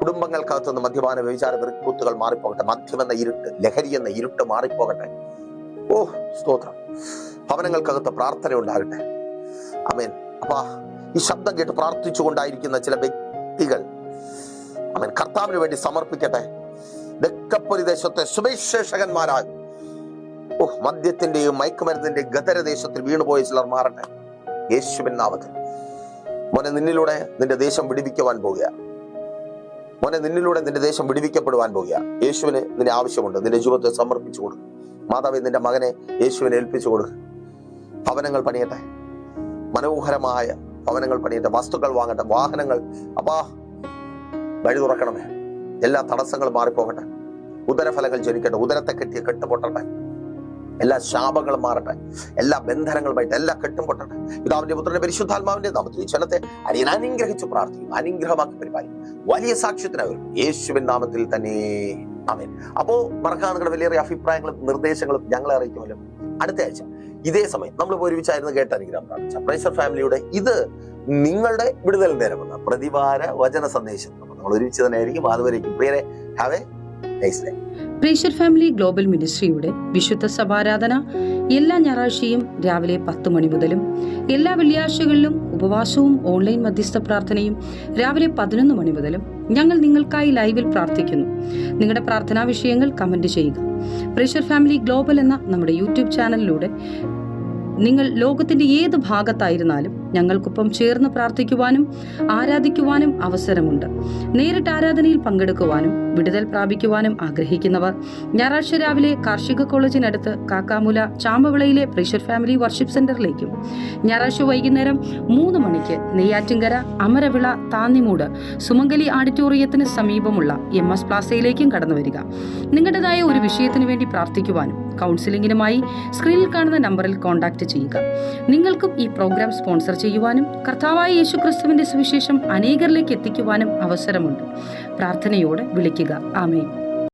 കുടുംബങ്ങൾക്കകത്തുനിന്ന് മദ്യപാന വ്യഭിചാര വെറുക്കൂത്തുകൾ മാറിപ്പോകട്ടെ. മദ്യമെന്ന ഇരുട്ട്, ലഹരി എന്ന ഇരുട്ട് മാറിപ്പോകട്ടെ. സ്തോത്രം. ഭവനങ്ങൾക്കകത്ത് പ്രാർത്ഥന ഉണ്ടാകട്ടെ. ആമേൻ. ഈ ശബ്ദം കേട്ട് പ്രാർത്ഥിച്ചുകൊണ്ടായിരിക്കുന്ന ചില വ്യക്തികൾ ആമേൻ കർത്താവിന് വേണ്ടി സമർപ്പിക്കട്ടെ. ദക്കപ്പൊരി ദേശത്തെ സുവിശേഷകന്മാരായി മദ്യത്തിന്റെയും മയക്കുമരുന്നിന്റെയും ഗദരദേശത്തിൽ വീണുപോയ ചിലർ മാറട്ടെ യേശുവിൻ നാമത്തിൽ. മോനെ, നിന്നിലൂടെ നിന്റെ ദേശം വിടുവിക്കുവാൻ പോകുക. മോനെ, നിന്നിലൂടെ നിന്റെ ദേശം വിടുവിക്കപ്പെടുവാൻ പോകുക. യേശുവിന് നിന്റെ ആവശ്യമുണ്ട്. നിന്റെ ജീവിതത്തെ സമർപ്പിച്ചു കൊടുക്കും. മാതാവേ, നിന്റെ മകനെ യേശുവിനെ ഏൽപ്പിച്ചു കൊടുക്കുക. ഭവനങ്ങൾ പണിയട്ടെ. മനോഹരമായ ഭവനങ്ങൾ പണിയട്ടെ. വസ്തുക്കൾ വാങ്ങട്ടെ. വാഹനങ്ങൾ വഴി തുറക്കണമേ. എല്ലാ തടസ്സങ്ങളും മാറിപ്പോകട്ടെ. ഉദരഫലങ്ങൾ ജനിക്കട്ടെ. ഉദരത്തെ കെട്ടിയ കെട്ടുപൊട്ടട്ടെ. എല്ലാ ശാപങ്ങളും മാറട്ടെ. എല്ലാ ബന്ധനങ്ങളുമായിട്ട് എല്ലാ കെട്ടും പൊട്ടട്ടെ. പിതാവിന്റെ പുത്രന്റെ പരിശുദ്ധാത്മാവിന്റെ നാമത്തിൽ ജനത്തെ അനുഗ്രഹിച്ച് പ്രാർത്ഥിക്കും. അനുഗ്രഹമാക്കി പരിപാലിക്കും. വലിയ സാക്ഷ്യത്തിനാകും യേശുവിൻ നാമത്തിൽ തന്നെ. ആമേൻ. അപ്പോ മറക്കാതെ നിങ്ങളുടെ വലിയ അഭിപ്രായങ്ങളും നിർദ്ദേശങ്ങളും ഞങ്ങളെ അറിയിക്കുമല്ലോ. അടുത്ത ആഴ്ച ഇതേ സമയം നമ്മൾ ഒരുമിച്ചായിരുന്നു കേട്ട അനുഗ്രഹം പ്രാർത്ഥിച്ച പ്രൈസർ ഫാമിലിയുടെ ഇത് നിങ്ങളുടെ വിടുതൽ നേരമെന്ന പ്രതിവാര വചന സന്ദേശം നമ്മൾ ഒരുമിച്ച് തന്നെ ആയിരിക്കും. അതുവരേക്കും പ്രിയരെ, have a nice day. Praiser Family Global മിനിസ്ട്രിയുടെ വിശുദ്ധ സഭാരാധന എല്ലാ ഞായറാഴ്ചയും രാവിലെ 10 മണി മുതലും എല്ലാ വെള്ളിയാഴ്ചകളിലും ഉപവാസവും ഓൺലൈൻ മധ്യസ്ഥ പ്രാർത്ഥനയും രാവിലെ 11 മണി മുതലും ഞങ്ങൾ നിങ്ങൾക്കായി ലൈവിൽ പ്രാർത്ഥിക്കുന്നു. നിങ്ങളുടെ പ്രാർത്ഥനാ വിഷയങ്ങൾ കമന്റ് ചെയ്യുക. പ്രൈസർ ഫാമിലി ഗ്ലോബൽ എന്ന നമ്മുടെ യൂട്യൂബ് ചാനലിലൂടെ നിങ്ങൾ ലോകത്തിന്റെ ഏത് ഭാഗത്തായിരുന്നാലും ഞങ്ങൾക്കൊപ്പം ചേർന്ന് പ്രാർത്ഥിക്കുവാനും ആരാധിക്കുവാനും അവസരമുണ്ട്. നേരിട്ട് ആരാധനയിൽ പങ്കെടുക്കുവാനും വിടുതൽ പ്രാപിക്കുവാനും ആഗ്രഹിക്കുന്നവർ ഞായറാഴ്ച രാവിലെ കാർഷിക കോളേജിനടുത്ത് കാക്കാമുല ചാമ്പവിളയിലെ പ്രീഷർ ഫാമിലി വർഷിപ്പ് സെന്ററിലേക്കും ഞായറാഴ്ച വൈകുന്നേരം 3 മണിക്ക് നെയ്യാറ്റിൻകര അമരവിള താന്നിമൂട് സുമംഗലി ഓഡിറ്റോറിയത്തിന് സമീപമുള്ള MS പ്ലാസയിലേക്കും കടന്നു വരിക. നിങ്ങളുടേതായ ഒരു വിഷയത്തിന് വേണ്ടി പ്രാർത്ഥിക്കുവാനും കൗൺസിലിംഗിനുമായി സ്ക്രീനിൽ കാണുന്ന നമ്പറിൽ കോൺടാക്ട് ചെയ്യുക. നിങ്ങൾക്കും ഈ പ്രോഗ്രാം സ്പോൺസർ ചെയ്യുവാനും കർത്താവായ യേശുക്രിസ്തുവിന്റെ സുവിശേഷം അനേകരിലേക്ക് എത്തിക്കുവാനും അവസരമുണ്ട്. പ്രാർത്ഥനയോടെ വിളിക്കുക. ആമേൻ.